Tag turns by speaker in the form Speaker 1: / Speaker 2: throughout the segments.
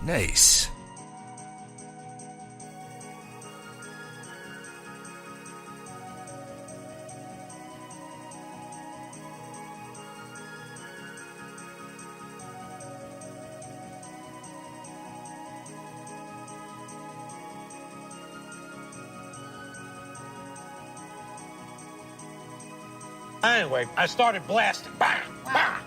Speaker 1: Nice.
Speaker 2: Anyway, I started blasting. Bang! Bang!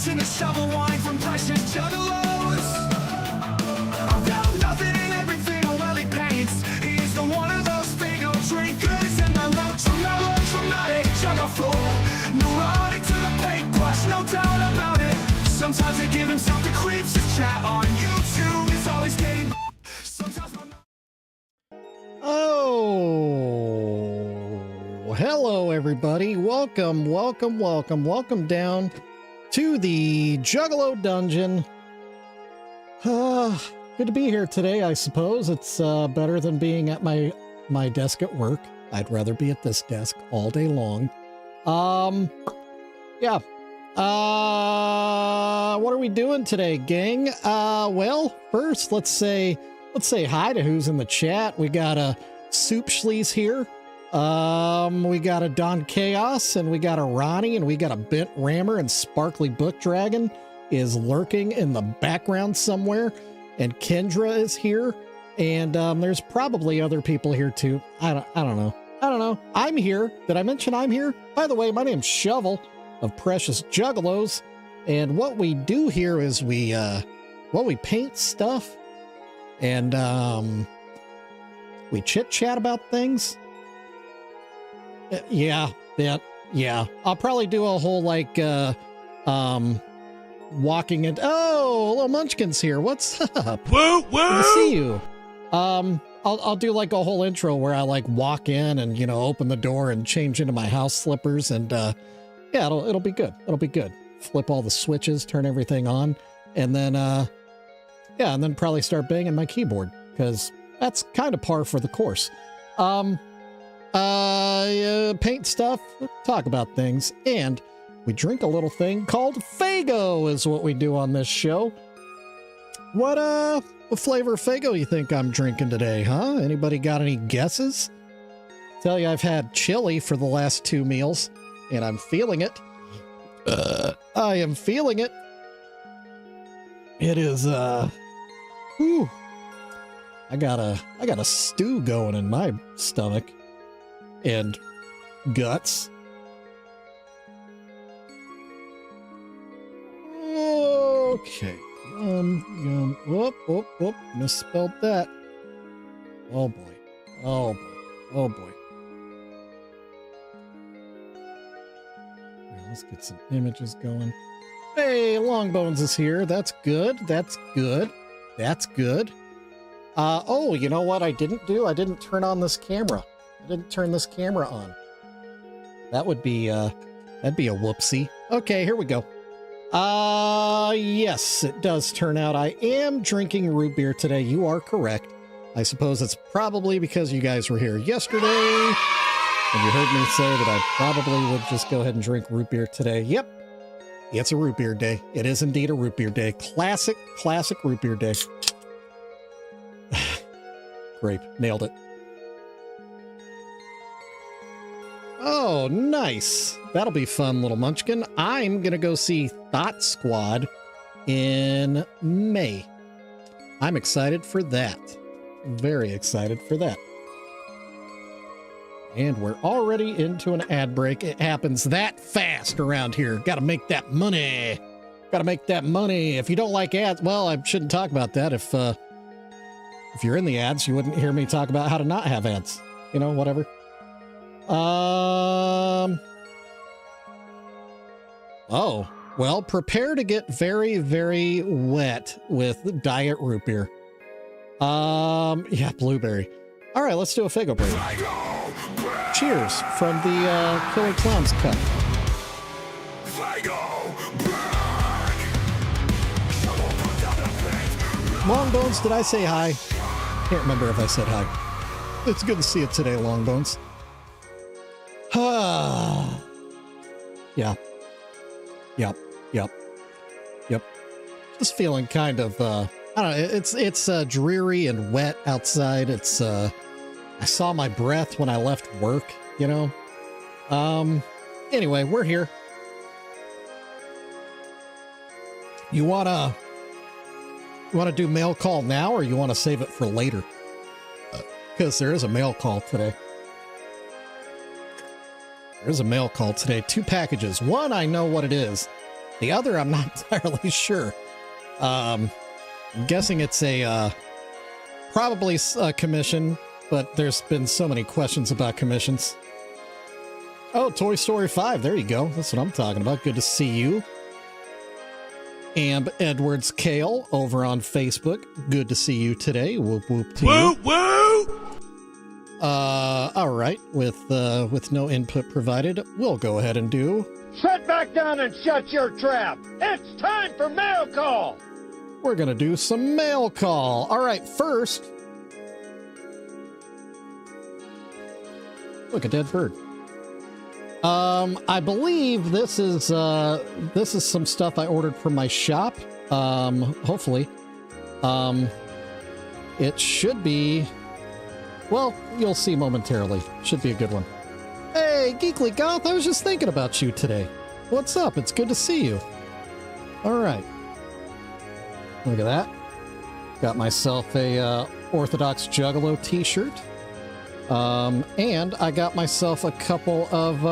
Speaker 3: And a shovel wine from PreciousJuggalos. About nothing and everything, oh well he paints. He's the one of those bingo drinkers and the traumatic jugger floor. Neurotic to the paintbrush, no doubt about it. Sometimes they give himself the creeps. His chat on YouTube is always getting.
Speaker 4: Oh, hello everybody. Welcome down to the Juggalo dungeon. Good to be here today, I suppose. It's better than being at my desk at work. I'd rather be at this desk all day long. Yeah. What are we doing today, gang? Well, first, let's say hi to who's in the chat. We got a Soup Schlees here. We got a Don Chaos, and we got a Ronnie, and we got a Bent Rammer, and Sparkly Book Dragon is lurking in the background somewhere, and Kendra is here, and there's probably other people here too. I don't know. I'm here. Did I mention I'm here? By the way, my name's Shovel of PreciousJuggalos, and what we do here is we paint stuff, and we chit chat about things. Yeah. I'll probably do a whole like walking in. Oh, little Munchkin's here. What's up?
Speaker 1: Woo!
Speaker 4: Good to see you. I'll do like a whole intro where I like walk in and, you know, open the door and change into my house slippers, and yeah, it'll be good. It'll be good. Flip all the switches, turn everything on, and then yeah, and then probably start banging my keyboard, because that's kind of par for the course. Paint stuff, talk about things, and we drink a little thing called Faygo is what we do on this show. What flavor of Faygo you think I'm drinking today, huh? Anybody got any guesses? Tell you, I've had chili for the last 2 meals, and I'm feeling it. I am feeling it. It is, whew. I got a stew going in my stomach and guts. Okay. Whoop, misspelled that. Oh boy. Oh boy. Right, let's get some images going. Hey, Longbones is here. That's good. Oh, you know what I didn't do? I didn't turn on this camera. I didn't turn this camera on. That would be, that'd be a whoopsie. Okay, here we go. Yes, it does turn out I am drinking root beer today. You are correct. I suppose it's probably because you guys were here yesterday, and you heard me say that I probably would just go ahead and drink root beer today. Yep, It's a root beer day. It is indeed a root beer day. Classic root beer day. Grape. Nailed it. Oh, nice. That'll be fun, little munchkin. I'm going to go see Thought Squad in May. I'm excited for that. Very excited for that. And we're already into an ad break. It happens that fast around here. Got to make that money. Got to make that money. If you don't like ads, well, I shouldn't talk about that. If you're in the ads, you wouldn't hear me talk about how to not have ads. You know, whatever. Oh, well, prepare to get very, very wet with diet root beer. Yeah, blueberry. All right, let's do a Faygo break. Cheers from the Killer Clowns cup. Longbones, did I say hi? Can't remember if I said hi. It's good to see you today, Longbones. Yeah. Yep. Just feeling kind of, I don't know, it's dreary and wet outside. It's, I saw my breath when I left work, you know? Anyway, we're here. You wanna do mail call now, or you wanna save it for later? Because there is a mail call today. There's a mail call today. 2 packages. One, I know what it is. The other, I'm not entirely sure. I'm guessing it's probably a commission, but there's been so many questions about commissions. Oh, Toy Story 5. There you go. That's what I'm talking about. Good to see you. Amb Edwards Kale over on Facebook. Good to see you today. Whoop whoop to you.
Speaker 2: Woo woo!
Speaker 4: All right. With no input provided, we'll go ahead and do.
Speaker 2: Sit back down and shut your trap. It's time for mail call.
Speaker 4: We're gonna do some mail call. All right. First, look, a dead bird. I believe this is some stuff I ordered from my shop. Hopefully, it should be. Well, you'll see momentarily. Should be a good one. Hey, Geekly Goth, I was just thinking about you today. What's up? It's good to see you. All right. Look at that. Got myself a Orthodox Juggalo t-shirt. And I got myself a couple of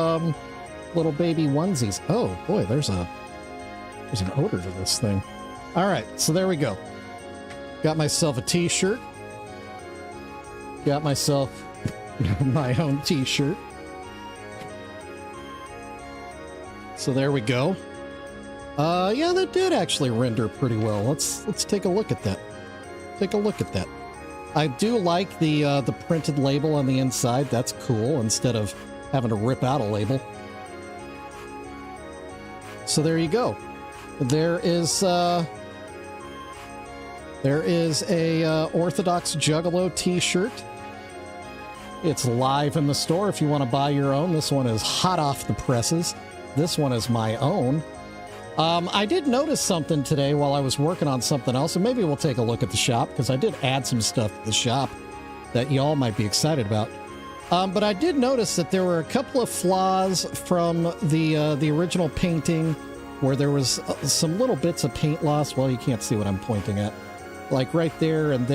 Speaker 4: little baby onesies. Oh, boy, there's an odor to this thing. All right, so there we go. Got myself a t-shirt. Got myself my own t-shirt. So there we go. Yeah, that did actually render pretty well. Let's take a look at that. Take a look at that. I do like the printed label on the inside. That's cool, instead of having to rip out a label. So there you go. There is a Orthodox Juggalo t-shirt. It's live in the store if you want to buy your own. This one is hot off the presses. This one is my own. I did notice something today while I was working on something else, and maybe we'll take a look at the shop, because I did add some stuff to the shop that y'all might be excited about. But I did notice that there were a couple of flaws from the original painting, where there was some little bits of paint loss. Well, you can't see what I'm pointing at. Like right there and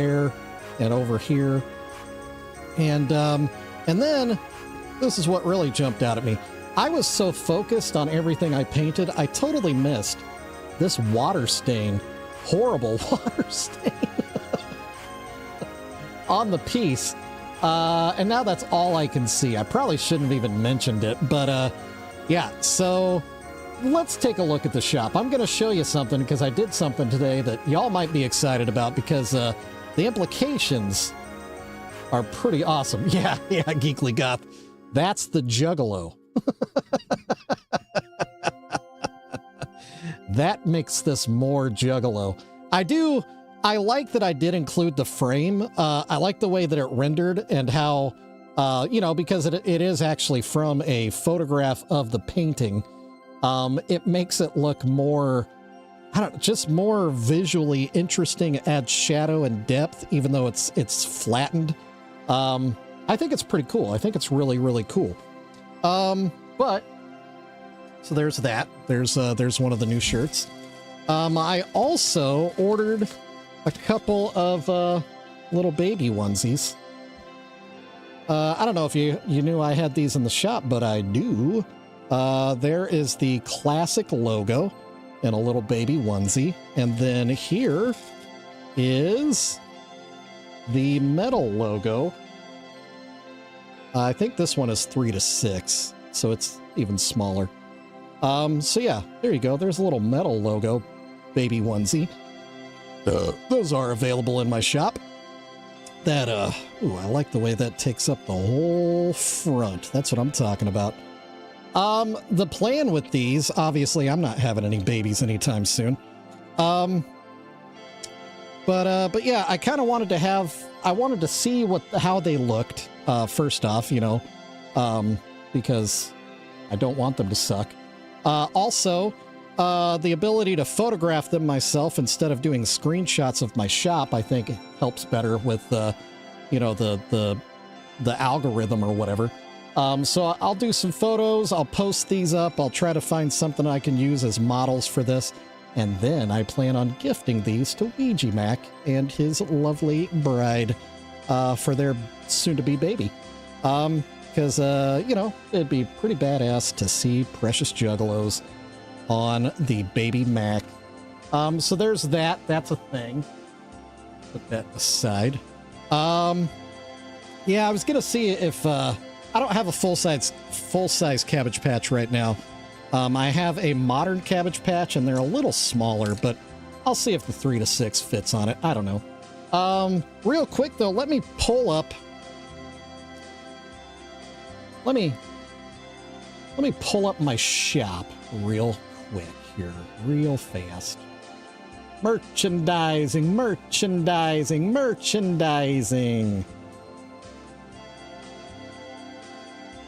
Speaker 4: over here. And then this is what really jumped out at me. I was so focused on everything I painted, I totally missed this water stain. Horrible water stain on the piece. And now that's all I can see. I probably shouldn't have even mentioned it, but yeah, so let's take a look at the shop. I'm going to show you something, because I did something today that y'all might be excited about, because the implications are pretty awesome. Yeah, Geekly Goth. That's the Juggalo. That makes this more Juggalo. I like that I did include the frame. I like the way that it rendered, and how, because it is actually from a photograph of the painting. It makes it look more, I don't know, just more visually interesting. It adds shadow and depth, even though it's flattened. I think it's pretty cool. I think it's really, really cool. But so there's that. There's one of the new shirts. I also ordered a couple of little baby onesies. I don't know if you knew I had these in the shop, but I do. There is the classic logo in a little baby onesie. And then here is the metal logo. I think this one is 3-6, so it's even smaller. So yeah, there you go. There's a little metal logo baby onesie. Those are available in my shop. That, ooh, I like the way that takes up the whole front. That's what I'm talking about. The plan with these, obviously, I'm not having any babies anytime soon. But yeah, I kind of wanted to see how they looked, first off, you know, because I don't want them to suck. Also, the ability to photograph them myself instead of doing screenshots of my shop, I think helps better with, you know, the algorithm or whatever. So I'll do some photos. I'll post these up. I'll try to find something I can use as models for this. And then I plan on gifting these to Ouija Mac and his lovely bride, for their soon-to-be baby. Because, you know, it'd be pretty badass to see Precious Juggalos on the baby Mac. So there's that. That's a thing. Put that aside. Yeah, I was gonna see if I don't have a full-size Cabbage Patch right now. I have a modern Cabbage Patch, and they're a little smaller, but I'll see if the 3-6 fits on it. I don't know. Real quick though, let me pull up. Let me pull up my shop real quick here, real fast. Merchandising, merchandising, merchandising.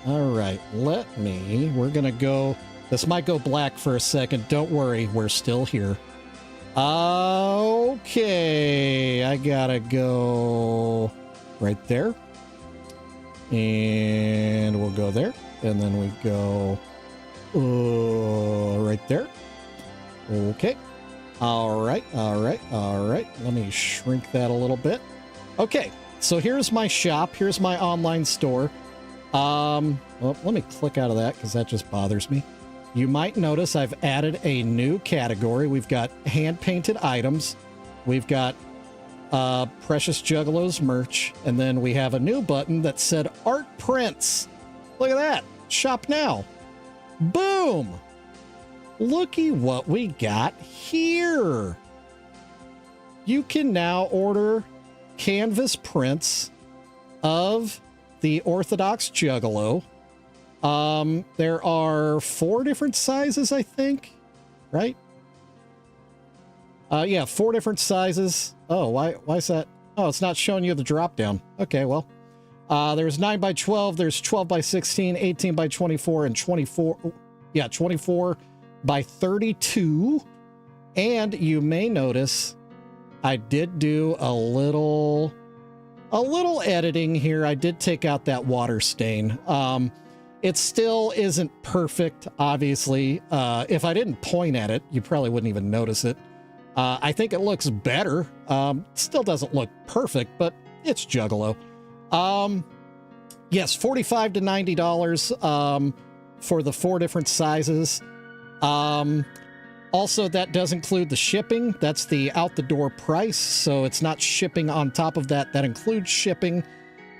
Speaker 4: All right, we're gonna go, this might go black for a second. Don't worry, we're still here. Okay, I gotta go right there. And we'll go there. And then we go right there. Okay. All right, all right, all right. Let me shrink that a little bit. Okay, so here's my shop. Here's my online store. Well, let me click out of that because that just bothers me. You might notice I've added a new category. We've got hand-painted items. We've got Precious Juggalos merch. And then we have a new button that said Art Prints. Look at that. Shop now. Boom. Looky what we got here. You can now order canvas prints of the Orthodox Juggalo. There are 4 different sizes, I think, right? Yeah, 4 different sizes. Oh, why is that? Oh, it's not showing you the drop down. Okay, well, there's 9x12, there's 12x16, 18x24, and 24x32. And you may notice I did do a little editing here. I did take out that water stain. It still isn't perfect, obviously. If I didn't point at it, you probably wouldn't even notice it. I think it looks better. Still doesn't look perfect, but it's Juggalo. Yes, $45 to $90 for the 4 different sizes. Also, that does include the shipping. That's the out-the-door price, so it's not shipping on top of that. That includes shipping.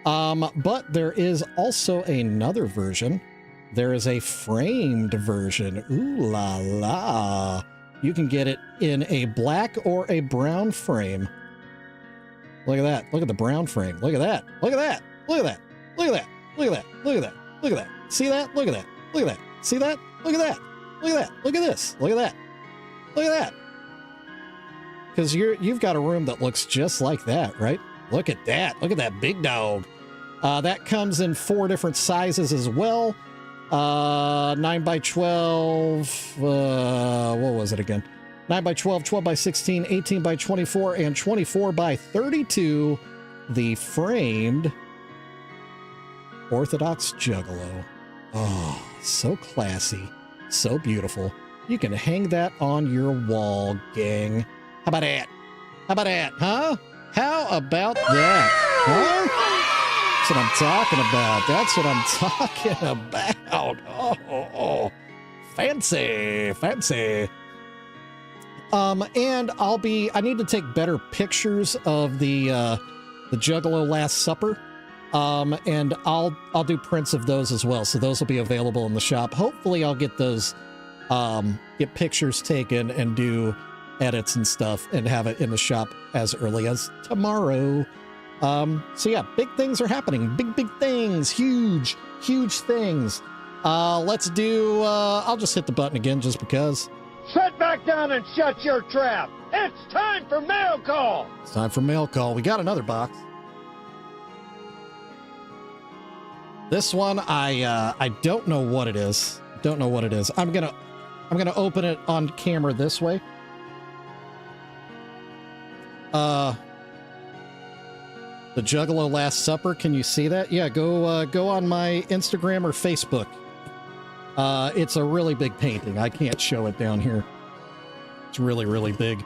Speaker 4: But there is also another version. There is a framed version. Ooh la la. You can get it in a black or a brown frame. Look at that. Look at the brown frame. Look at that. Look at that. Look at that. Look at that. Look at that. Look at that. Look at that. See that? Look at that. Look at that. See that? Look at that. Look at that. Look at this. Look at that. Look at that. Because you've got a room that looks just like that, right? Look at that. Look at that big dog. That comes in 4 different sizes as well. 9 by 12, what was it again? 9 by 12, 12 by 16, 18 by 24, and 24 by 32, the framed Orthodox Juggalo. Oh, so classy, so beautiful. You can hang that on your wall, gang. How about that? How about that, huh? How about that, huh? That's what I'm talking about. Oh, fancy, fancy. And I need to take better pictures of the Juggalo Last Supper. And I'll do prints of those as well. So those will be available in the shop. Hopefully I'll get those, get pictures taken and do edits and stuff and have it in the shop as early as tomorrow. So yeah, big things are happening. Big things. Huge things. Let's do, I'll just hit the button again just because.
Speaker 2: Sit back down and shut your trap. It's time for mail call.
Speaker 4: It's time for mail call. We got another box. This one, I don't know what it is. Don't know what it is. I'm gonna open it on camera this way. The Juggalo Last Supper. Can you see that? Yeah, go on my Instagram or Facebook. It's a really big painting. I can't show it down here. It's really big.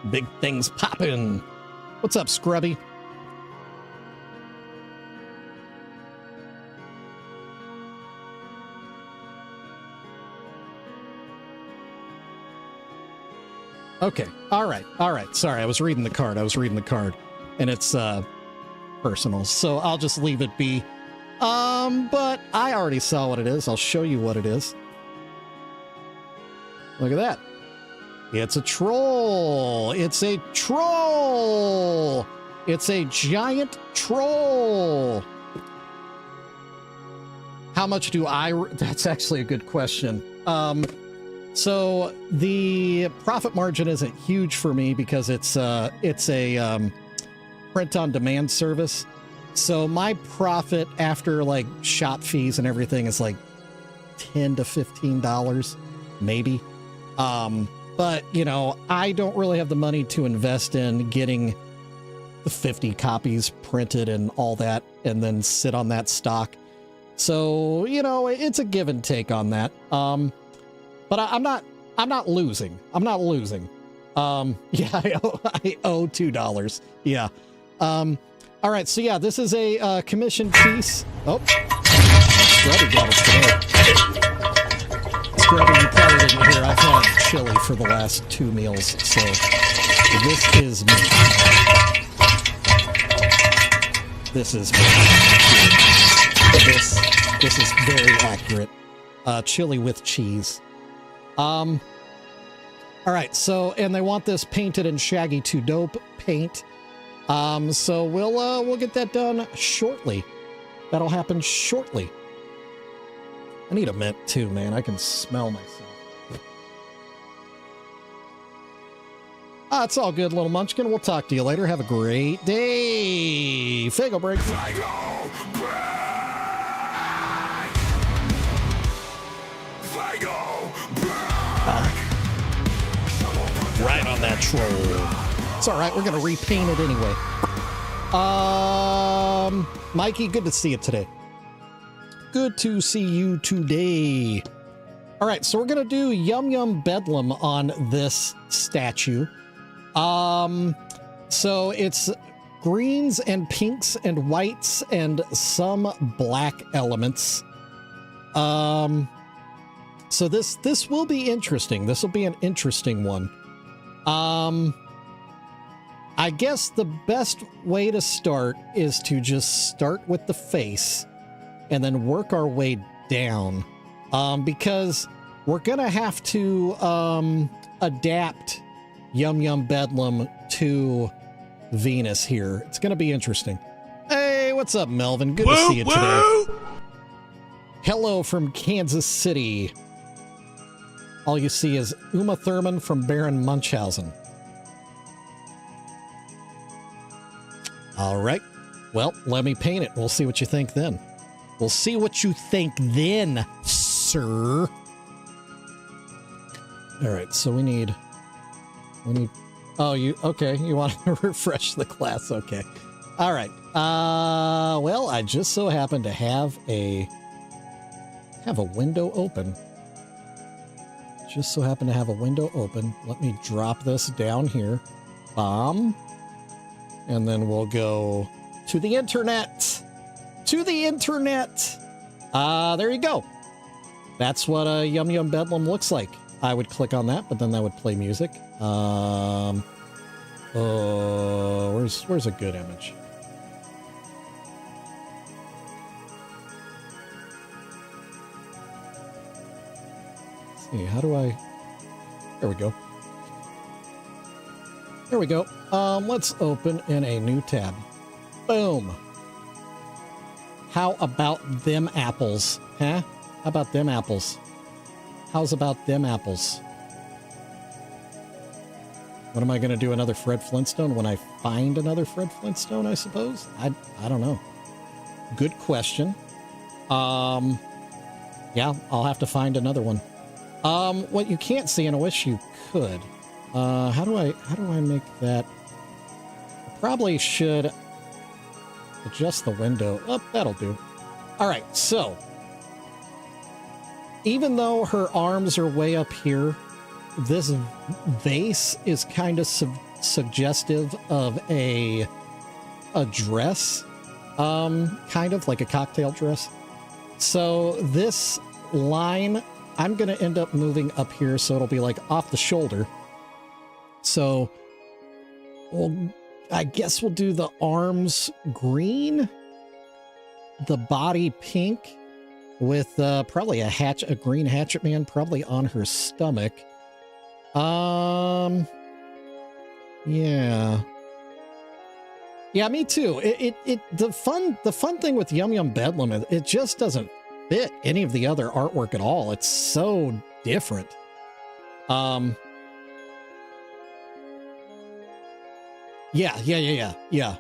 Speaker 4: Big things popping. What's up, Scrubby? Okay. All right. Sorry, I was reading the card. And it's personal, so I'll just leave it be. But I already saw what it is. I'll show you what it is. Look at that. It's a troll. It's a troll. It's a giant troll. How much do that's actually a good question. So the profit margin isn't huge for me because it's a print on demand service. So my profit after like shop fees and everything is like $10 to $15, maybe. But you know, I don't really have the money to invest in getting the 50 copies printed and all that, and then sit on that stock. So, you know, it's a give and take on that. But I'm not losing. I'm not losing. Yeah, I owe $2. Yeah. All right. So yeah, this is a commission piece. Oh, Scrubby got it today. Scrubby, you probably didn't hear. I've had chili for the last 2 meals, so this is me. This is me. This is very accurate. Chili with cheese. All right, so, and they want this painted in Shaggy 2 Dope paint. So we'll get that done shortly. That'll happen shortly. I need a mint too, man. I can smell myself. It's all good, little munchkin. We'll talk to you later. Have a great day. Fago break. Right on that troll. It's all right. We're going to repaint it anyway. Mikey, good to see you today. Good to see you today. All right, so we're going to do Yum Yum Bedlam on this statue. So it's greens and pinks and whites and some black elements. So this will be interesting. This will be an interesting one. I guess the best way to start is to just start with the face and then work our way down. Because we're gonna have to adapt Yum Yum Bedlam to Venus here. It's gonna be interesting. Hey, what's up, Melvin? Good to see you today. Hello from Kansas City. All you see is Uma Thurman from Baron Munchausen. All right. Well, let me paint it. We'll see what you think then. We'll see what you think then, sir. All right, so we need, oh, okay, you want to refresh the class, okay. All right, well, I just so happen to have a window open. Just so happen to have a window open. Let me drop this down here. And then we'll go to the internet. To the internet. There you go. That's what a Yum Yum Bedlam looks like. I would click on that, but then that would play music. Where's a good image? Let's see, how do I... There we go. There we go. Let's open in a new tab. Boom. How about them apples? Huh? How about them apples? How's about them apples? What am I going to do? Another Fred Flintstone when I find another Fred Flintstone, I suppose? I don't know. Good question. Yeah, I'll have to find another one. What you can't see, and I wish you could. How do I make that? I probably should adjust the window. Oh, that'll do. All right, so even though her arms are way up here, this vase is kind of suggestive of a dress, kind of like a cocktail dress. So this line, I'm going to end up moving up here, so it'll be like off the shoulder. So I guess we'll do the arms green, the body pink, with probably a green hatchet man probably on her stomach. Yeah, me too. The fun thing with Yum Yum Bedlam is it just doesn't fit any of the other artwork at all. It's so different. Yeah. Yeah.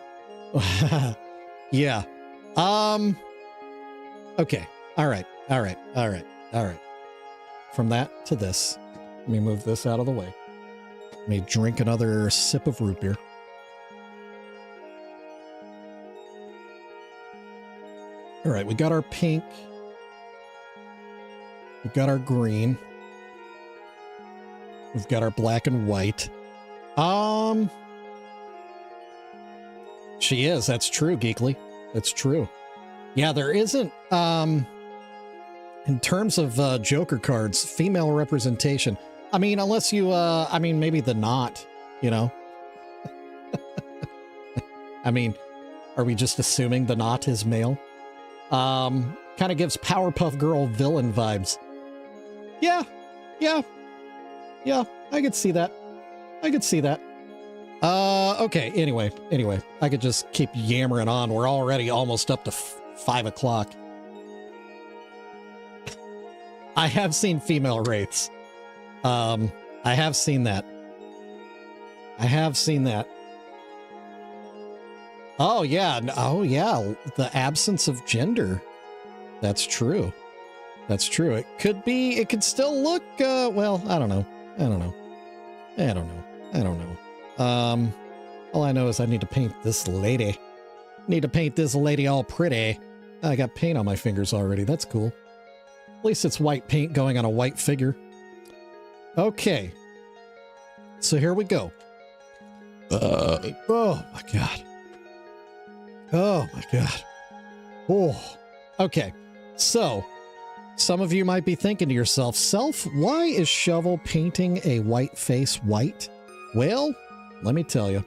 Speaker 4: Okay. All right. From that to this. Let me move this out of the way. Let me drink another sip of root beer. All right, we got our pink. We've got our green. We've got our black and white. She is. That's true, Geekly. That's true. Yeah, there isn't, in terms of Joker cards, female representation. I mean, unless you, maybe the Knot, you know? I mean, are we just assuming the Knot is male? Kind of gives Powerpuff Girl villain vibes. Yeah, I could see that. Okay, anyway, I could just keep yammering on. We're already almost up to 5 o'clock. I have seen female wraiths. I have seen that. Oh yeah, the absence of gender. That's true. It could still look, well, I don't know. All I know is I need to paint this lady. All pretty. I got paint on my fingers already. That's cool. At least it's white paint going on a white figure. Okay. So here we go. Oh my god. Oh. Okay. So, some of you might be thinking to yourself, Self, why is Shovel painting a white face white? Well, let me tell you.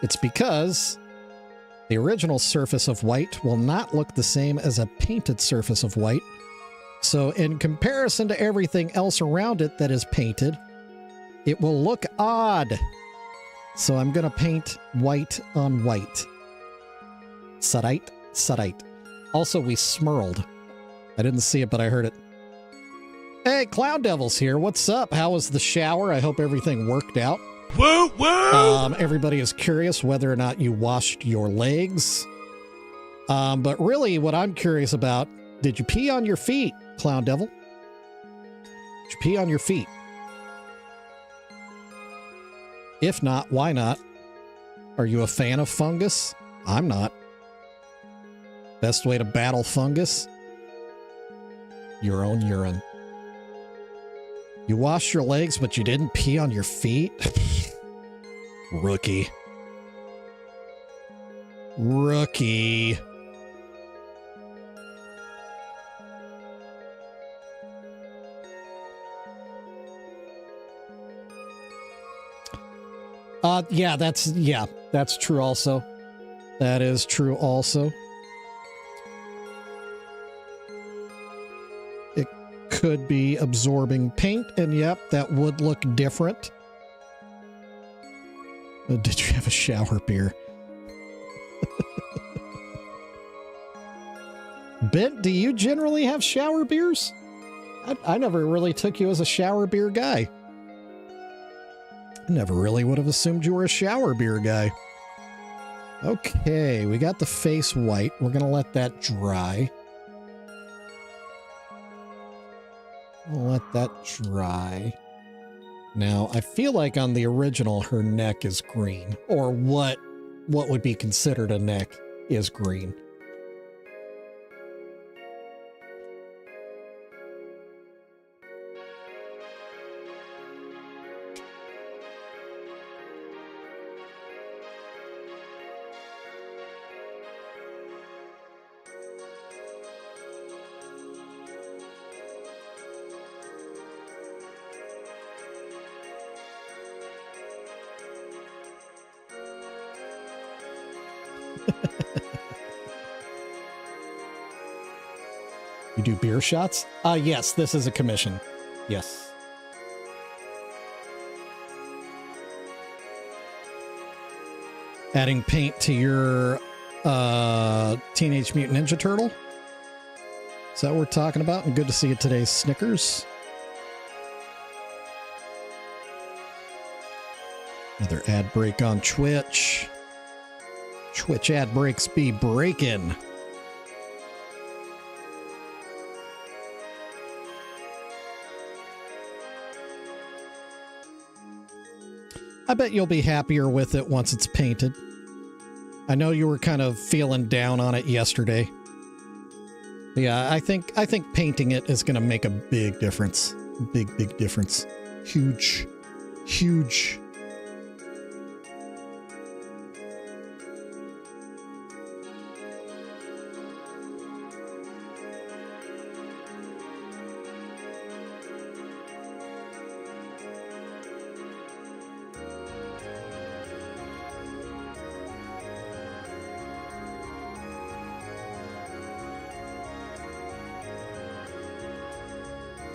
Speaker 4: It's because the original surface of white will not look the same as a painted surface of white. So in comparison to everything else around it that is painted, it will look odd. So I'm going to paint white on white. Sadite. Also, we smurled. I didn't see it, but I heard it. Hey, Clown Devil's here. What's up? How was the shower? I hope everything worked out.
Speaker 3: Woo woo!
Speaker 4: Everybody is curious whether or not you washed your legs. But really what I'm curious about, did you pee on your feet, Clown Devil? Did you pee on your feet? If not, why not? Are you a fan of fungus? I'm not. Best way to battle fungus? Your own urine. You washed your legs, but you didn't pee on your feet? Rookie. Rookie. Yeah, that's true also. That is true also. It could be absorbing paint, and yep, that would look different. Did you have a shower beer? Bent, do you generally have shower beers? I never really took you as a shower beer guy. Never really would have assumed you were a shower beer guy. Okay, we got the face white. We're going to let that dry. We'll let that dry. Now, I feel like on the original, her neck is green. Or what would be considered a neck is green. You do beer shots? Yes, this is a commission. Yes. Adding paint to your Teenage Mutant Ninja Turtle? Is that what we're talking about? And good to see you today, Snickers. Another ad break on Twitch. Twitch ad breaks be breaking. I bet you'll be happier with it once it's painted. I know you were kind of feeling down on it yesterday. Yeah, I think painting it is going to make a big difference. Big difference. Huge. Huge.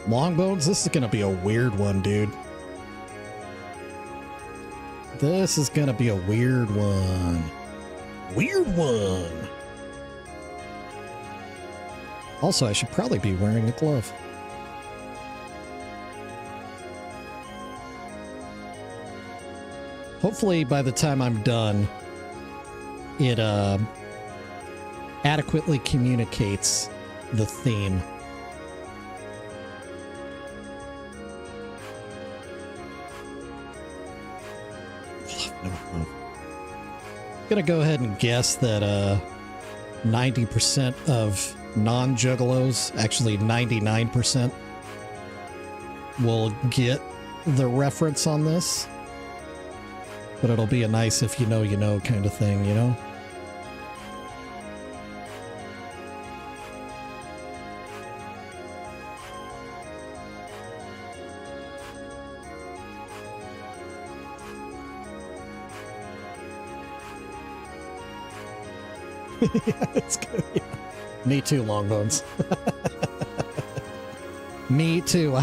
Speaker 4: Longbones, this is going to be a weird one, dude. This is going to be a weird one. Weird one. Also, I should probably be wearing a glove. Hopefully, by the time I'm done, it adequately communicates the theme. Gonna go ahead and guess that 90% of non-juggalos, actually 99%, will get the reference on this. But it'll be a nice if you know kind of thing, you know? Yeah, it's good. Yeah. Me too, Longbones. Me too. I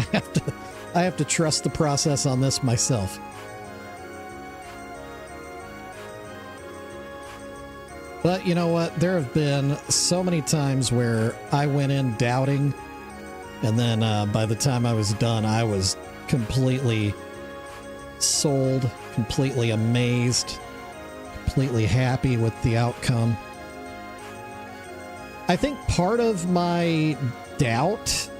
Speaker 4: have to trust the process on this myself. But you know what? There have been so many times where I went in doubting, and then by the time I was done, I was completely sold, completely amazed, completely happy with the outcome. I think part of my doubt...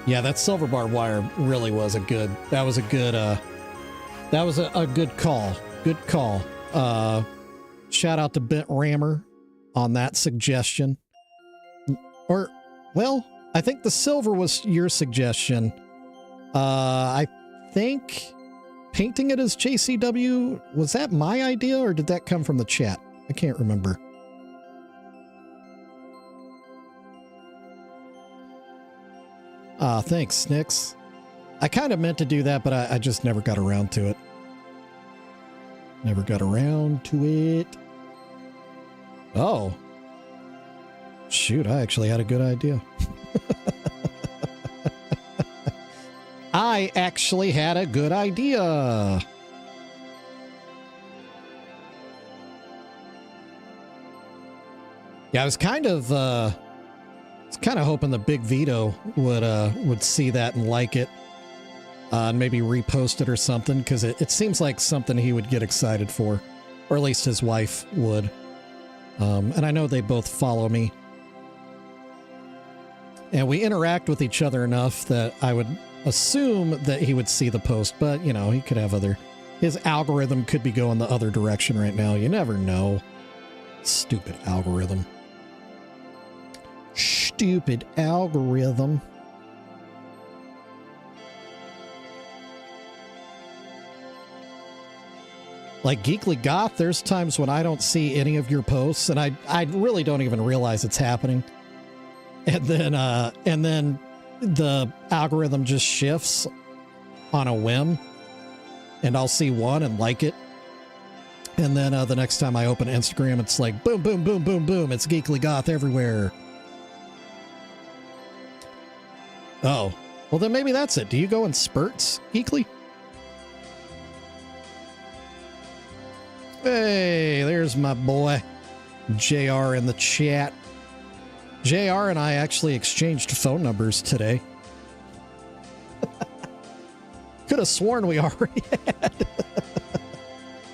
Speaker 4: Yeah, that silver barbed wire really was a good... That was a good call. Good call. Shout out to Bent Rammer on that suggestion. Or, well, I think the silver was your suggestion. I think painting it as JCW, was that my idea or did that come from the chat? I can't remember. Thanks, Snicks. I kind of meant to do that, but I just never got around to it. Never got around to it. Oh. Shoot, I actually had a good idea. I actually had a good idea. Yeah, I was kind of hoping the Big Vito would see that and like it, and maybe repost it or something, because it seems like something he would get excited for, or at least his wife would. And I know they both follow me, and we interact with each other enough that I would assume that he would see the post, but you know, he could have his algorithm could be going the other direction right now. You never know. Stupid algorithm. Stupid algorithm. Like Geekly Goth, there's times when I don't see any of your posts, and I really don't even realize it's happening. And then the algorithm just shifts on a whim, and I'll see one and like it. And then the next time I open Instagram, it's like boom, boom, boom, boom, boom. It's Geekly Goth everywhere. Oh, well then maybe that's it. Do you go in spurts, Geekly? Hey, there's my boy, JR in the chat. JR and I actually exchanged phone numbers today. Could have sworn we already had.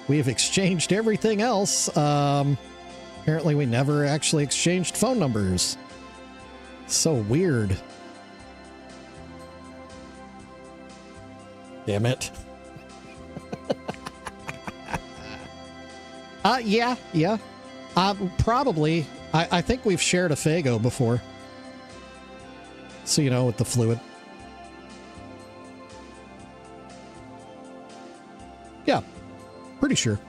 Speaker 4: We've exchanged everything else. Apparently we never actually exchanged phone numbers. So weird. Damn it. Yeah. Probably. I think we've shared a Fago before. So, you know, with the fluid. Yeah, pretty sure.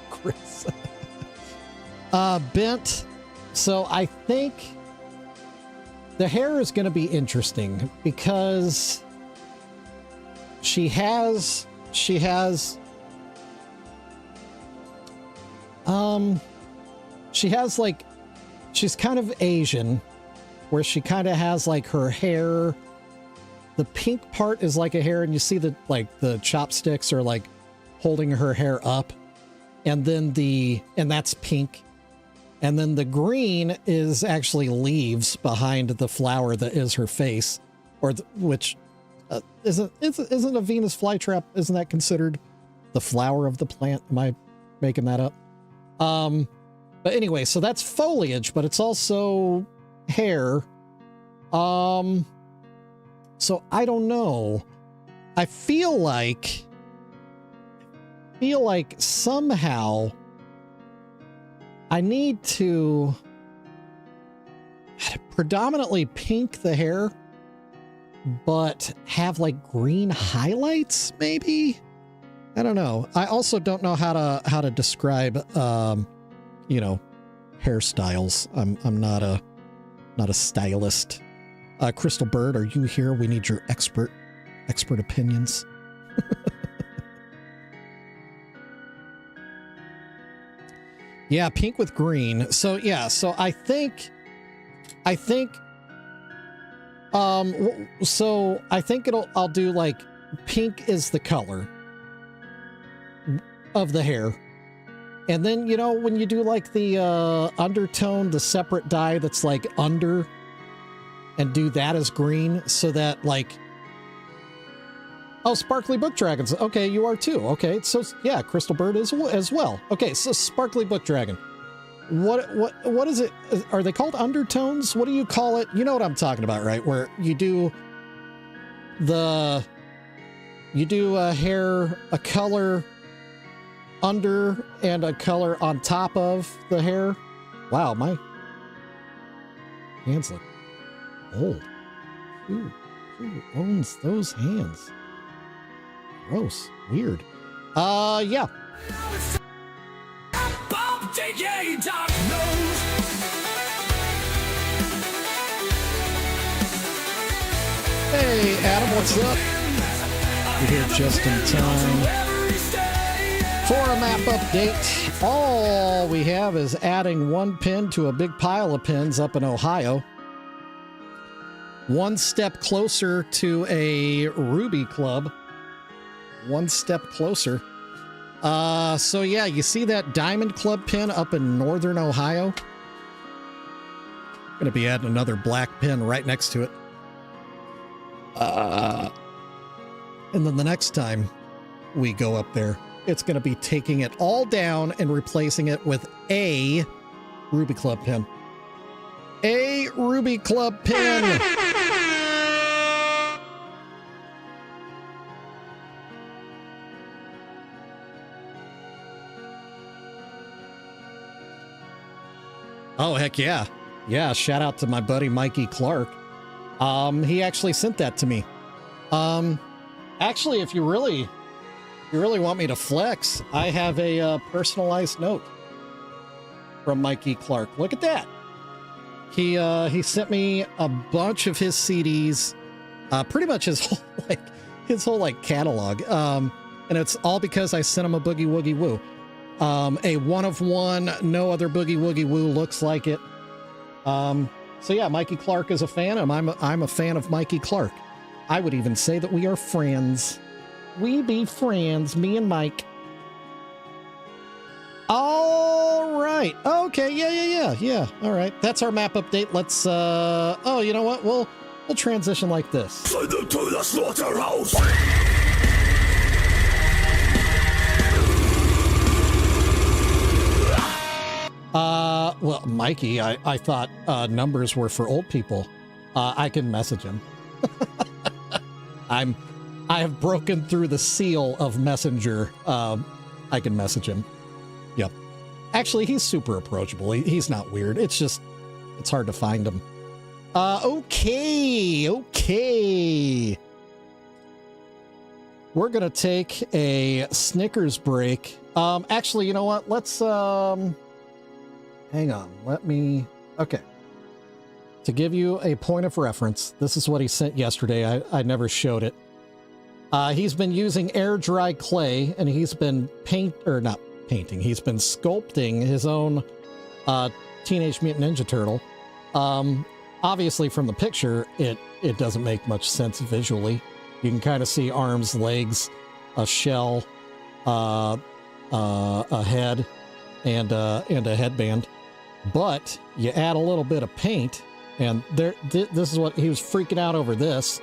Speaker 4: Chris. Bent. So I think the hair is going to be interesting because she has like, she's kind of Asian, where she kind of has like her hair, the pink part is like a hair, and you see the, like the chopsticks are like holding her hair up, and then and that's pink. And then the green is actually leaves behind the flower that is her face, or which isn't a Venus flytrap. Isn't that considered the flower of the plant? Am I making that up? But anyway, so that's foliage, but it's also hair. So I don't know. I feel like somehow I need to predominantly pink the hair, but have like green highlights, maybe? I don't know. I also don't know how to describe, you know, hairstyles. I'm not a stylist. Crystal Bird, are you here? We need your expert opinions. Yeah, pink with green. So yeah, so I think I'll do like pink is the color of the hair. And then, you know, when you do like the undertone, the separate dye that's like under, and do that as green so that like, oh, sparkly book dragons. Okay, you are too. Okay, so yeah, crystal bird is as well. Okay, so sparkly book dragon. What is it? Are they called undertones? What do you call it? You know what I'm talking about, right? Where you do a color under and a color on top of the hair. Wow, my hands look old. Who owns those hands? Gross. Weird. Yeah. Hey, Adam, what's up? You're here just in time for a map update. All we have is adding one pin to a big pile of pins up in Ohio. One step closer to a Ruby Club. One step closer. So yeah, you see that Diamond Club pin up in northern Ohio? Gonna be adding another black pin right next to it. And then the next time we go up there, it's going to be taking it all down and replacing it with a Ruby Club pin. A Ruby Club pin! Oh, heck yeah. Yeah, shout out to my buddy Mikey Clark. He actually sent that to me. Actually, if you really want me to flex, I have a personalized note from Mikey Clark. Look at that. He sent me a bunch of his CDs, pretty much his whole catalog. And it's all because I sent him a Boogie Woogie Woo. A one of one, no other Boogie Woogie Woo looks like it. So yeah, Mikey Clark is a fan, and I'm a fan of Mikey Clark. I would even say that we are friends. We be friends, me and Mike. All right. Okay. Yeah. All right. That's our map update. Let's. Oh, you know what? We'll transition like this.
Speaker 3: Send them to the slaughterhouse.
Speaker 4: Well, Mikey, I thought numbers were for old people. I can message him. I have broken through the seal of Messenger. I can message him. Yep. Actually, he's super approachable. He's not weird. It's just, it's hard to find him. Okay. We're going to take a Snickers break. Actually, you know what? Let's, hang on. Okay. To give you a point of reference, this is what he sent yesterday. I never showed it. He's been using air dry clay, and he's been he's been sculpting his own Teenage Mutant Ninja Turtle. Obviously from the picture, it doesn't make much sense visually. You can kind of see arms, legs, a shell, a head, and a headband. But you add a little bit of paint, and this is what he was freaking out over this.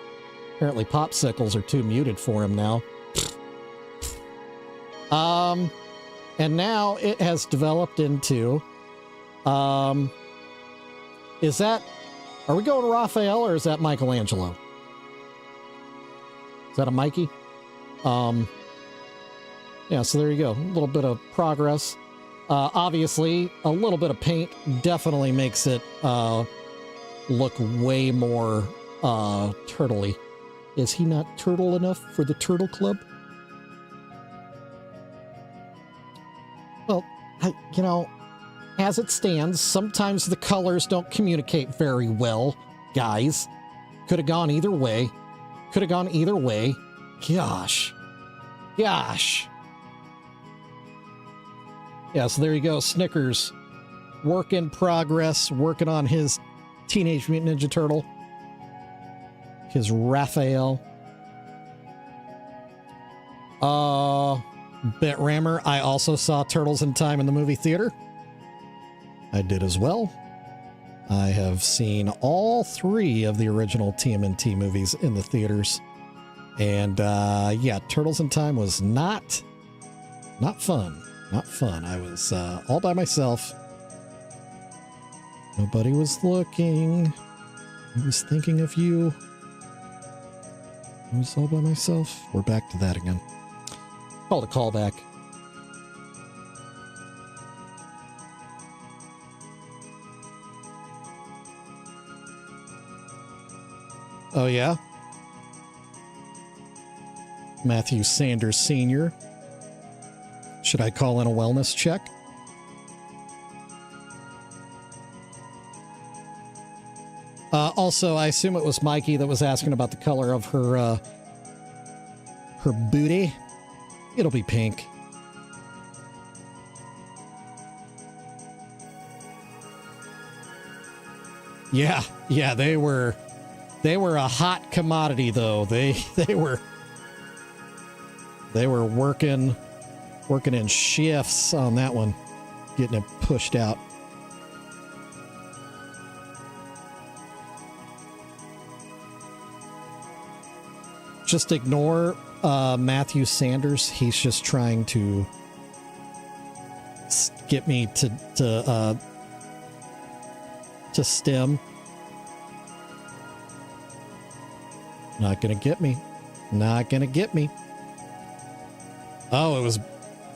Speaker 4: Apparently popsicles are too muted for him now. And now it has developed into, are we going Raphael or is that Michelangelo? Is that a Mikey? Yeah, so there you go. A little bit of progress. Obviously, a little bit of paint definitely makes it look way more turtley. Is he not turtle enough for the Turtle Club? Well, as it stands, sometimes the colors don't communicate very well, guys. Could have gone either way. Gosh. Yeah, so there you go. Snickers, work in progress, working on his Teenage Mutant Ninja Turtle. His Raphael. Bet Rammer, I also saw Turtles in Time in the movie theater. I did as well. I have seen all 3 of the original TMNT movies in the theaters. And yeah, Turtles in Time was not fun. Not fun. I was all by myself. Nobody was looking. I was thinking of you. I was all by myself. We're back to that again. Called a callback. Oh, yeah? Matthew Sanders Sr. Should I call in a wellness check? Also, I assume it was Mikey that was asking about the color of her booty. It'll be pink. Yeah, they were a hot commodity though. They were working in shifts on that one, getting it pushed out. Just ignore Matthew Sanders. He's just trying to get me to stem. Not gonna get me. Not gonna get me. Oh, it was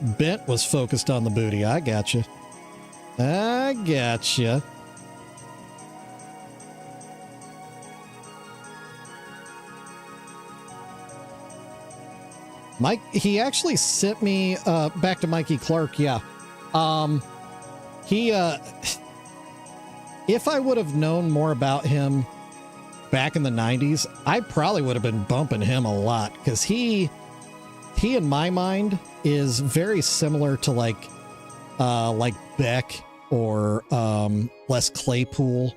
Speaker 4: Bent was focused on the booty. I gotcha. I gotcha. Mike, he actually sent me back to Mikey Clark. Yeah. He if I would have known more about him back in the 90s, I probably would have been bumping him a lot, because he in my mind is very similar to like Beck or Les Claypool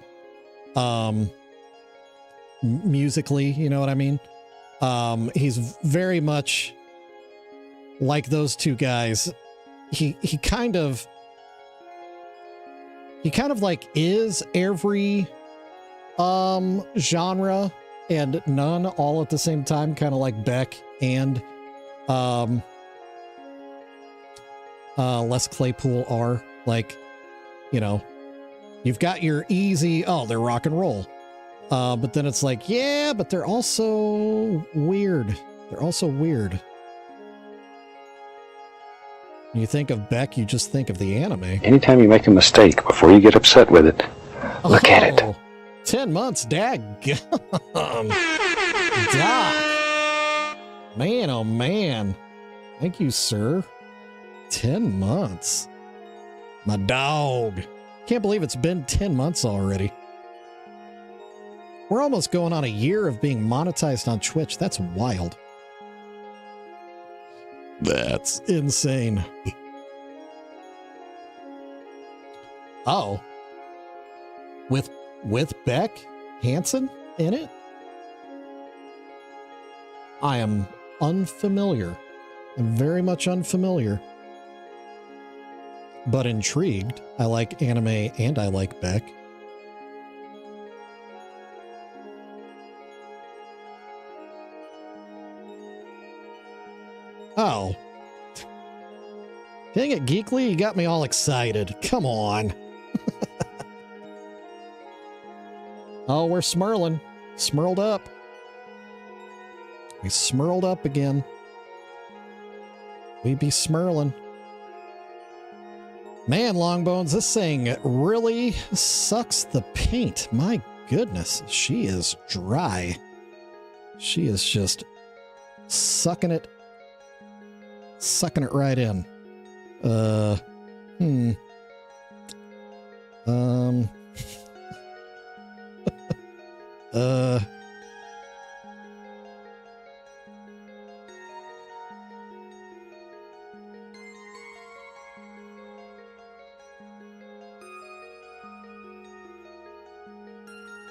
Speaker 4: musically, you know what I mean? He's very much like those two guys. He kind of like is every genre and none all at the same time, kind of like Beck and Les Claypool are. Like, you know, you've got your easy, oh, they're rock and roll. But then it's like, yeah, but they're also weird. They're also weird. When you think of Beck, you just think of the anime.
Speaker 1: Anytime you make a mistake, before you get upset with it, look at it.
Speaker 4: 10 months, daggum. Doc. Man, oh man. Thank you, sir. 10 months. My dog. Can't believe it's been 10 months already. We're almost going on a year of being monetized on Twitch. That's wild. That's insane. Oh. With Beck Hansen in it? I am unfamiliar. I'm very much unfamiliar. But intrigued. I like anime and I like Beck. Oh. Dang it, Geekly, you got me all excited. Come on. Oh, we're smurling. Smurled up. We smurled up again. We be smurling. Man, Longbones, this thing really sucks the paint. My goodness, she is dry. She is just sucking it right in.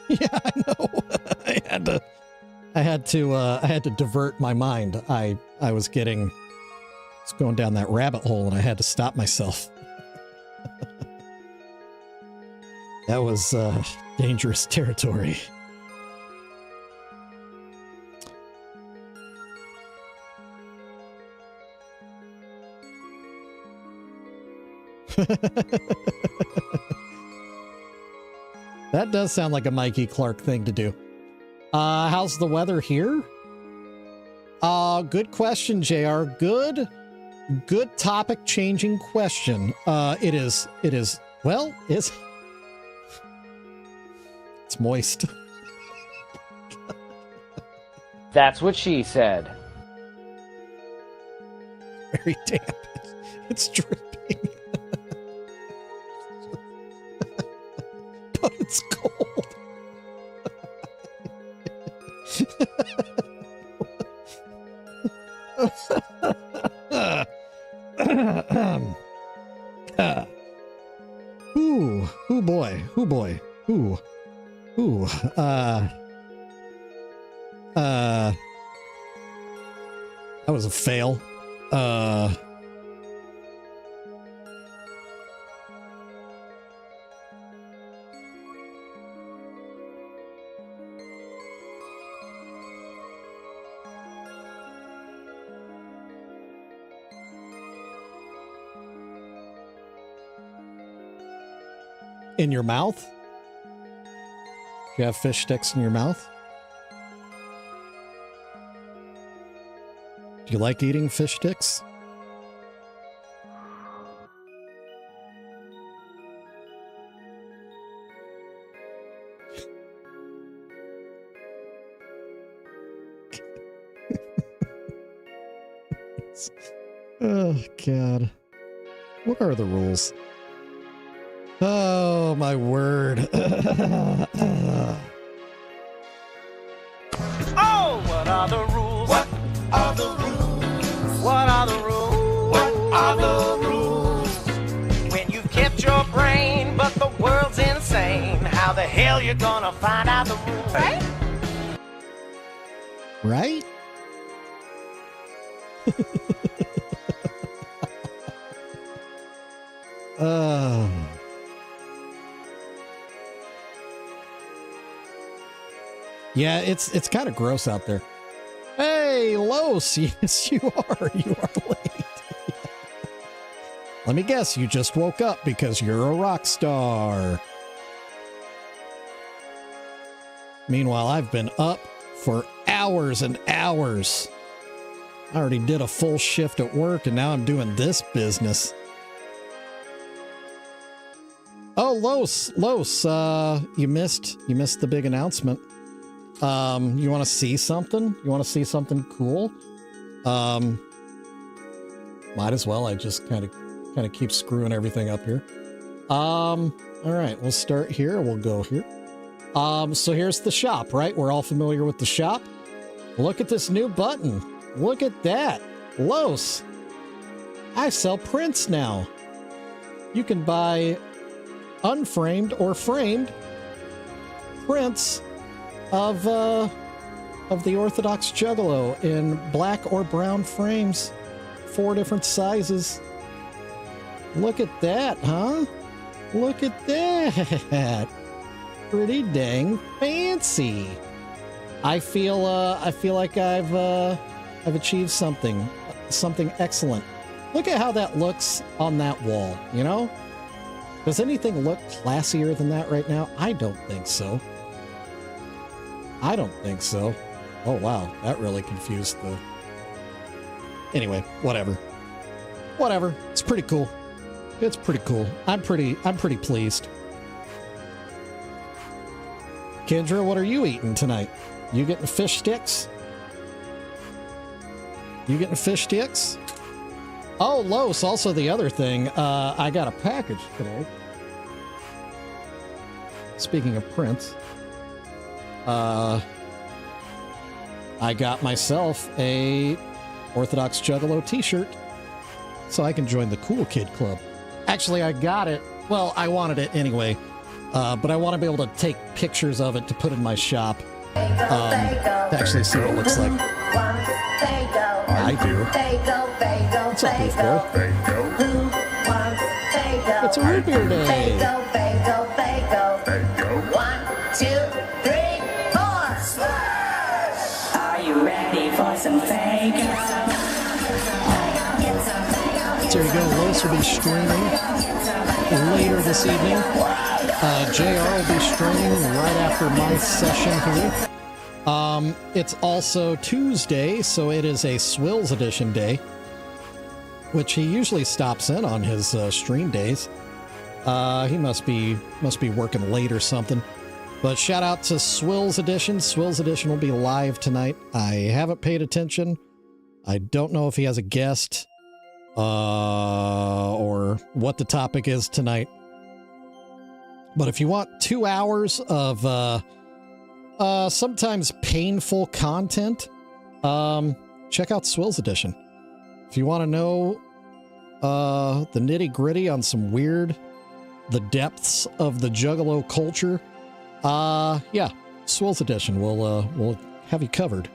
Speaker 4: Yeah, I know. I had to divert my mind. I was going down that rabbit hole and I had to stop myself. That was dangerous territory. That does sound like a Mikey Clark thing to do. How's the weather here? Good question, JR. Good topic changing question. It is, well, it's moist.
Speaker 5: That's what she said.
Speaker 4: Very damp. It's dripping. But it's cold. Ooh boy. That was a fail. In your mouth? Do you have fish sticks in your mouth? Do you like eating fish sticks? Oh, God. What are the rules? Oh, my word.
Speaker 3: Oh, what are the rules? What are the rules? What are the rules? What are the rules? When you've kept your brain, but the world's insane, how the hell you gonna find out the rules? Right?
Speaker 4: Right? Yeah, it's kind of gross out there. Hey, Los, yes, you are. You are late. Let me guess, you just woke up because you're a rock star. Meanwhile, I've been up for hours and hours. I already did a full shift at work, and now I'm doing this business. Oh, Los, you missed the big announcement. You want to see something? You want to see something cool? Might as well. I just kind of keep screwing everything up here. All right, we'll start here. We'll go here. So here's the shop, right? We're all familiar with the shop. Look at this new button. Look at that. Los, I sell prints now. You can buy unframed or framed prints of the Orthodox Juggalo in black or brown frames, 4 different sizes. Look at that, huh? Look at that. Pretty dang fancy. I feel like I've achieved something excellent. Look at how that looks on that wall, you know? Does anything look classier than that right now? I don't think so. I don't think so. Oh, wow. That really confused the... Anyway, whatever. Whatever. It's pretty cool. It's pretty cool. I'm pretty pleased. Kendra, what are you eating tonight? You getting fish sticks? You getting fish sticks? Oh, Los, also the other thing. I got a package today. Speaking of prints. I got myself a Orthodox Juggalo t-shirt so I can join the Cool Kid Club. Actually, I got it. Well, I wanted it anyway. but I want to be able to take pictures of it to put in my shop to actually see what it looks like. I do. What's up, Beef Boy? It's a root beer day.
Speaker 3: 1, 2, 3, 4. Splash! Are you ready for some Faygo?
Speaker 4: There you go. Los will be streaming later this evening. JR will be streaming right after my session here. It's also Tuesday, so it is a Swills Edition day, which he usually stops in on his stream days. He must be working late or something. But shout out to Swills Edition. Swills Edition will be live tonight. I haven't paid attention. I don't know if he has a guest or what the topic is tonight. But if you want 2 hours of sometimes painful content, check out Swills Edition. If you want to know the nitty-gritty on some weird, the depths of the Juggalo culture, yeah, Swills Edition will have you covered.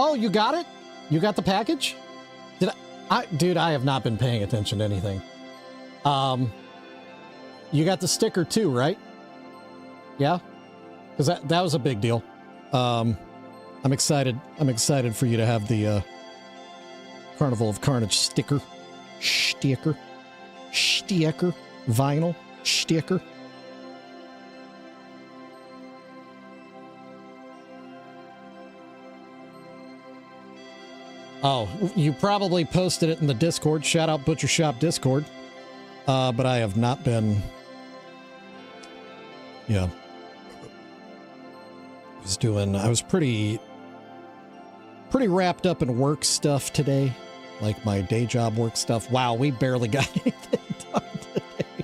Speaker 4: Oh, you got it? You got the package? Dude, I have not been paying attention to anything. You got the sticker too, right? Yeah? Because that was a big deal. I'm excited for you to have the Carnival of Carnage sticker. Sticker. Vinyl. Sticker. Oh, you probably posted it in the Discord. Shout out Butcher Shop Discord. But I have not been... Yeah. I was pretty wrapped up in work stuff today. Like my day job work stuff. Wow, we barely got anything done today.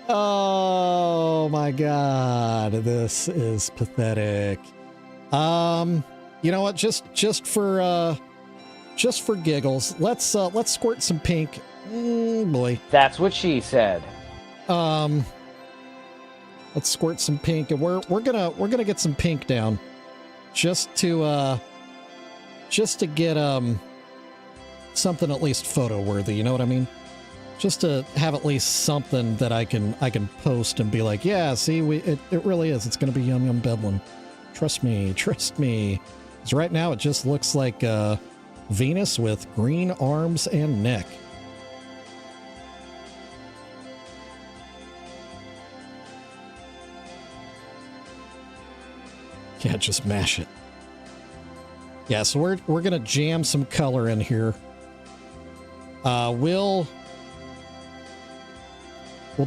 Speaker 4: Oh my God. This is pathetic. You know what? Just for giggles, let's squirt some pink. Boy.
Speaker 5: That's what she said.
Speaker 4: Let's squirt some pink, and we're gonna get some pink down, just to get something at least photo worthy. You know what I mean? Just to have at least something that I can post and be like, yeah, see, it really is. It's gonna be Yum Yum Bedlam. Trust me. Because right now it just looks like Venus with green arms and neck. Yeah, just mash it. Yeah, so we're gonna jam some color in here. We'll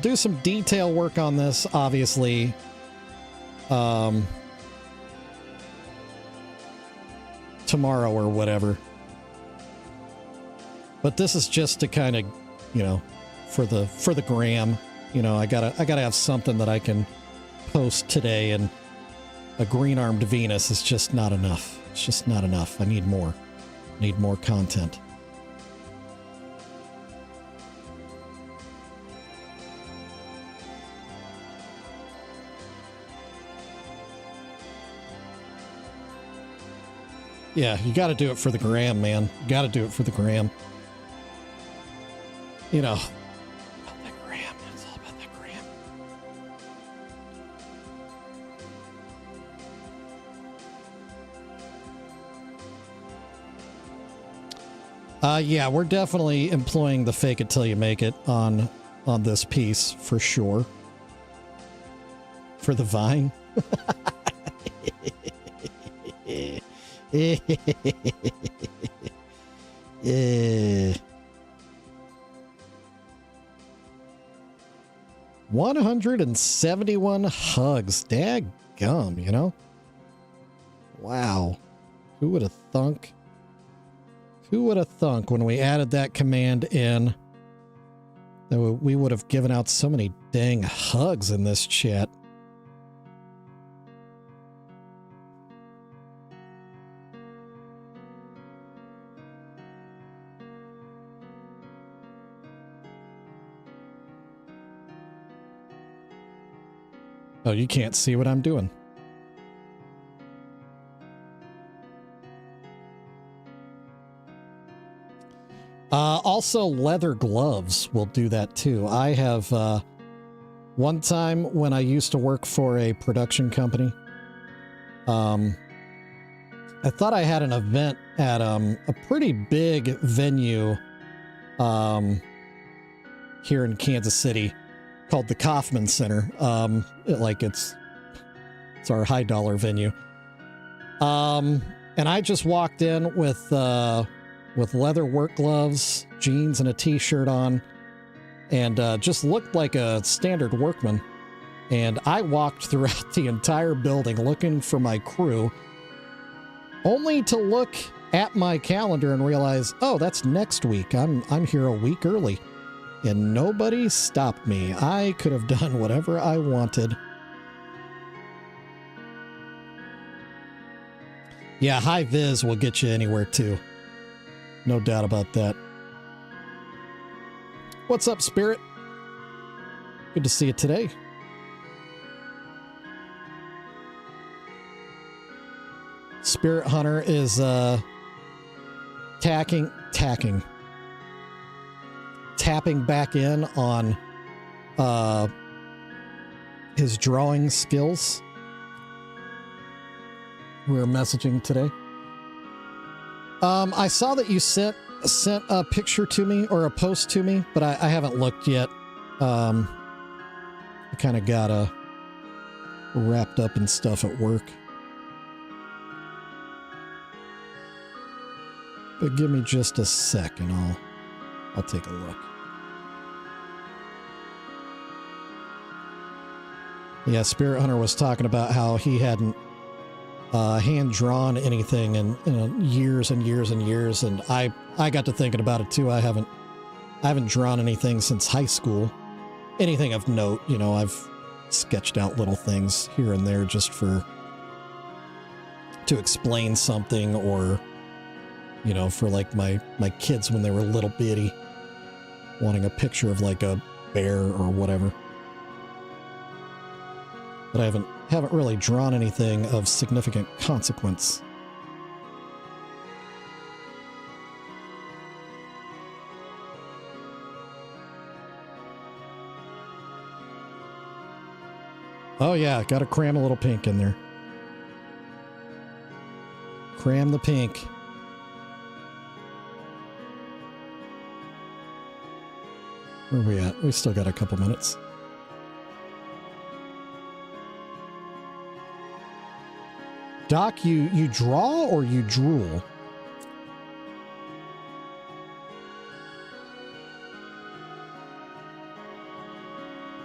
Speaker 4: do some detail work on this, obviously. Tomorrow or whatever. But this is just to kind of, for the gram. I gotta have something that I can post today, and a green-armed Venus is just not enough. It's just not enough. I need more. Need more content. Yeah, you got to do it for the gram, man. You got to do it for the gram. About that gram. It's all about that gram. Yeah, we're definitely employing the fake it till you make it on this piece for sure. For the Vine. Yeah. 171 hugs. Daggum, Wow. Who would have thunk? Who would have thunk when we added that command in that we would have given out so many dang hugs in this chat? Oh, you can't see what I'm doing. Also, leather gloves will do that too. I have, one time when I used to work for a production company, I thought I had an event at, a pretty big venue, here in Kansas City called the Kaufman Center. It's our high dollar venue. And I just walked in with leather work gloves, jeans, and a t-shirt on, and just looked like a standard workman. And I walked throughout the entire building looking for my crew, only to look at my calendar and realize, oh, that's next week. I'm here a week early, and nobody stopped me. I could have done whatever I wanted. Yeah, high vis will get you anywhere too. No doubt about that. What's up, Spirit? Good to see you today. Spirit Hunter is tapping back in on his drawing skills. We're messaging today. I saw that you sent a picture to me or a post to me, but I haven't looked yet. I kind of got wrapped up in stuff at work. But give me just a sec and I'll take a look. Yeah, Spirit Hunter was talking about how he hadn't hand-drawn anything in years and years and years, and I got to thinking about it too. I haven't drawn anything since high school. Anything of note, you know, I've sketched out little things here and there just to explain something, or, you know, for like my kids when they were little bitty, wanting a picture of like a bear or whatever. But I haven't really drawn anything of significant consequence. Oh yeah, gotta cram a little pink in there. Cram the pink. Where are we at? We still got a couple minutes. Doc, you draw or you drool?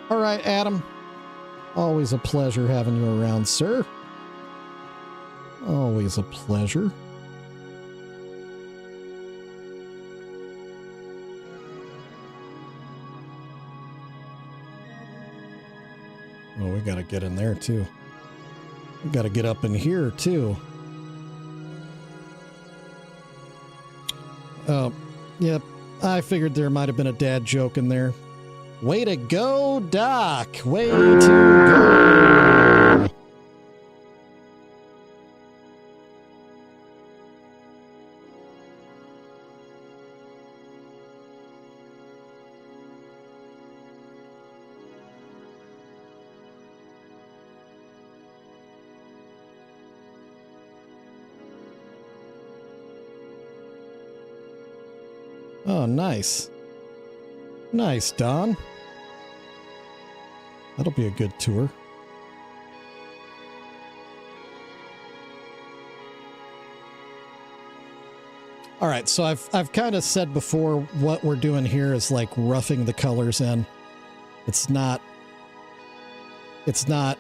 Speaker 4: All right, Adam. Always a pleasure having you around, sir. Always a pleasure. Oh, we gotta get in there too. We gotta get up in here too. Oh, yep. I figured there might have been a dad joke in there. Way to go, Doc. Way to go. Oh, nice. Nice, Don. That'll be a good tour. All right, so I've kind of said before, what we're doing here is like roughing the colors in. It's not exactly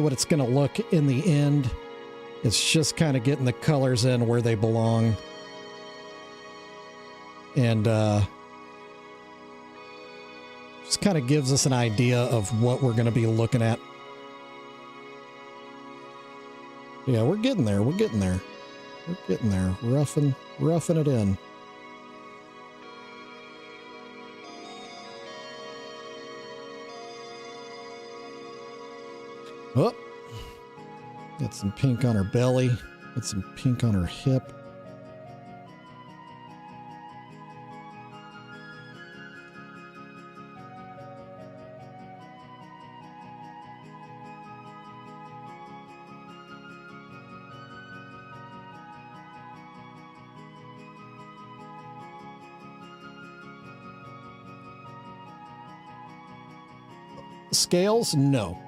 Speaker 4: what it's going to look in the end. It's just kind of getting the colors in where they belong. And just kind of gives us an idea of what we're going to be looking at. Yeah, we're getting there. We're getting there. We're getting there. Roughing it in. Oh, got some pink on her belly. Got some pink on her hip. Scales? No.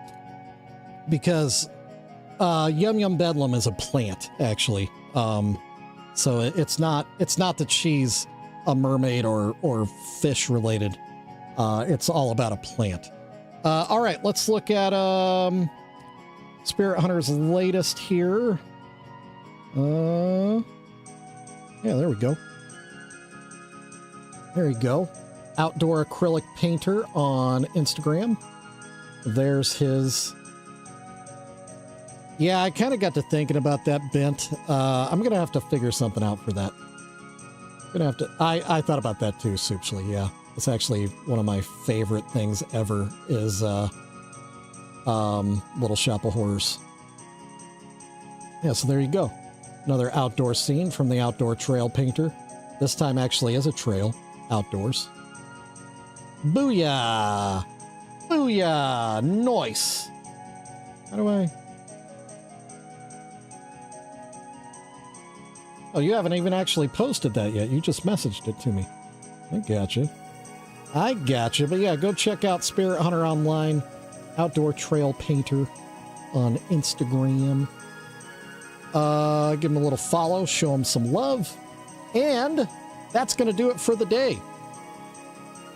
Speaker 4: Because Yum Yum Bedlam is a plant, actually. So it's not that she's a mermaid or fish related. It's all about a plant. All right, let's look at Spirit Hunter's latest here. Yeah, there we go. There you go. Outdoor acrylic painter on Instagram. There's his. Yeah, I kind of got to thinking about that bent. I'm going to have to figure something out for that. Gonna have to. I thought about that too, Soupsly. Yeah, it's actually one of my favorite things ever is Little Shop of Horrors. Yeah, so there you go. Another outdoor scene from the Outdoor Trail Painter. This time actually is a trail outdoors. Booyah! Booyah! Nice! How do I... Oh, you haven't even actually posted that yet. You just messaged it to me. I gotcha. I gotcha. But yeah, go check out Spirit Hunter Online, Outdoor Trail Painter on Instagram. Give him a little follow, show him some love. And that's going to do it for the day.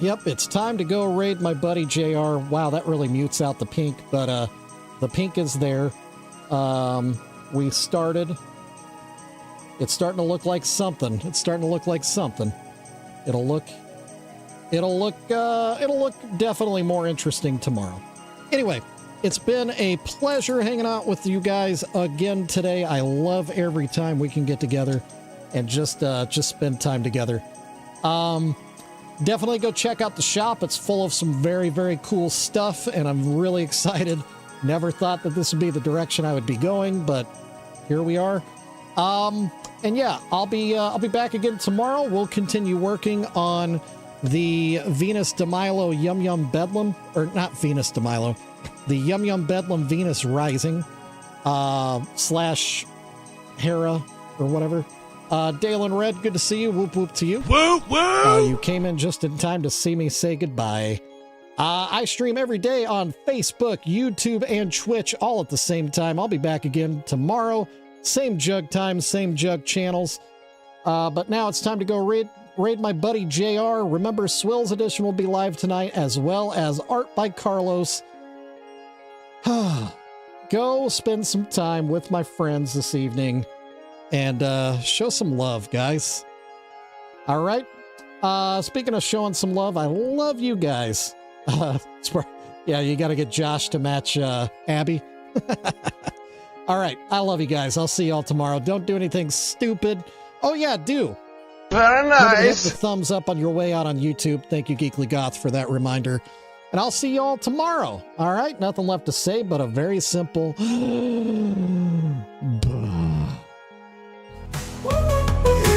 Speaker 4: Yep, it's time to go raid my buddy JR. Wow, that really mutes out the pink, but the pink is there. We started. It's starting to look like something. It's starting to look like something. It'll look definitely more interesting tomorrow. Anyway, it's been a pleasure hanging out with you guys again today. I love every time we can get together and just spend time together. Definitely go check out the shop. It's full of some very, very cool stuff, and I'm really excited. Never thought that this would be the direction I would be going, but here we are. And yeah, I'll be back again tomorrow. We'll continue working on the Venus de Milo Yum Yum Bedlam, or not Venus de Milo, the Yum Yum Bedlam Venus Rising, / Hera, or whatever. Dale and Red, good to see you. Whoop whoop to you.
Speaker 3: Whoop whoop!
Speaker 4: You came in just in time to see me say goodbye. I stream every day on Facebook, YouTube, and Twitch all at the same time. I'll be back again tomorrow. Same jug time, same jug channels. But now it's time to go raid my buddy JR. Remember, Swills Edition will be live tonight, as well as Art by Carlos. Go spend some time with my friends this evening and show some love, guys. All right. Speaking of showing some love, I love you guys. Yeah, you got to get Josh to match Abby. All right. I love you guys. I'll see y'all tomorrow. Don't do anything stupid. Oh, yeah, do.
Speaker 3: Very
Speaker 4: Remember to hit
Speaker 3: nice.
Speaker 4: the thumbs up on your way out on YouTube. Thank you, Geekly Goth, for that reminder. And I'll see y'all tomorrow. All right. Nothing left to say but a very simple...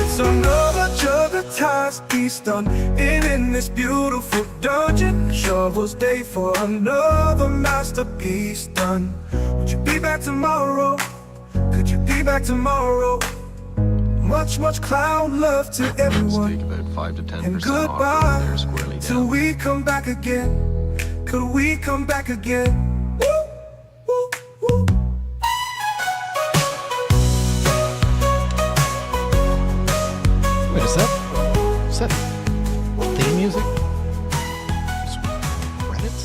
Speaker 3: It's another Juggalos piece done, and in this beautiful dungeon, Shovel's day for another masterpiece done. Would you be back tomorrow? Could you be back tomorrow? Much, much clown love to everyone.
Speaker 1: Take about 5 to 10%
Speaker 3: And
Speaker 1: off
Speaker 3: goodbye
Speaker 1: there, squarely
Speaker 3: till
Speaker 1: down.
Speaker 3: we come back again. Could we come back again? Woo, woo, woo.
Speaker 4: Wait, is that theme music? Credits?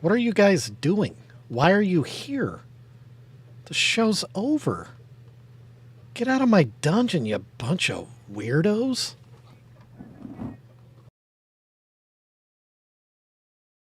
Speaker 4: What are you guys doing? Why are you here? The show's over. Get out of my dungeon, you bunch of weirdos.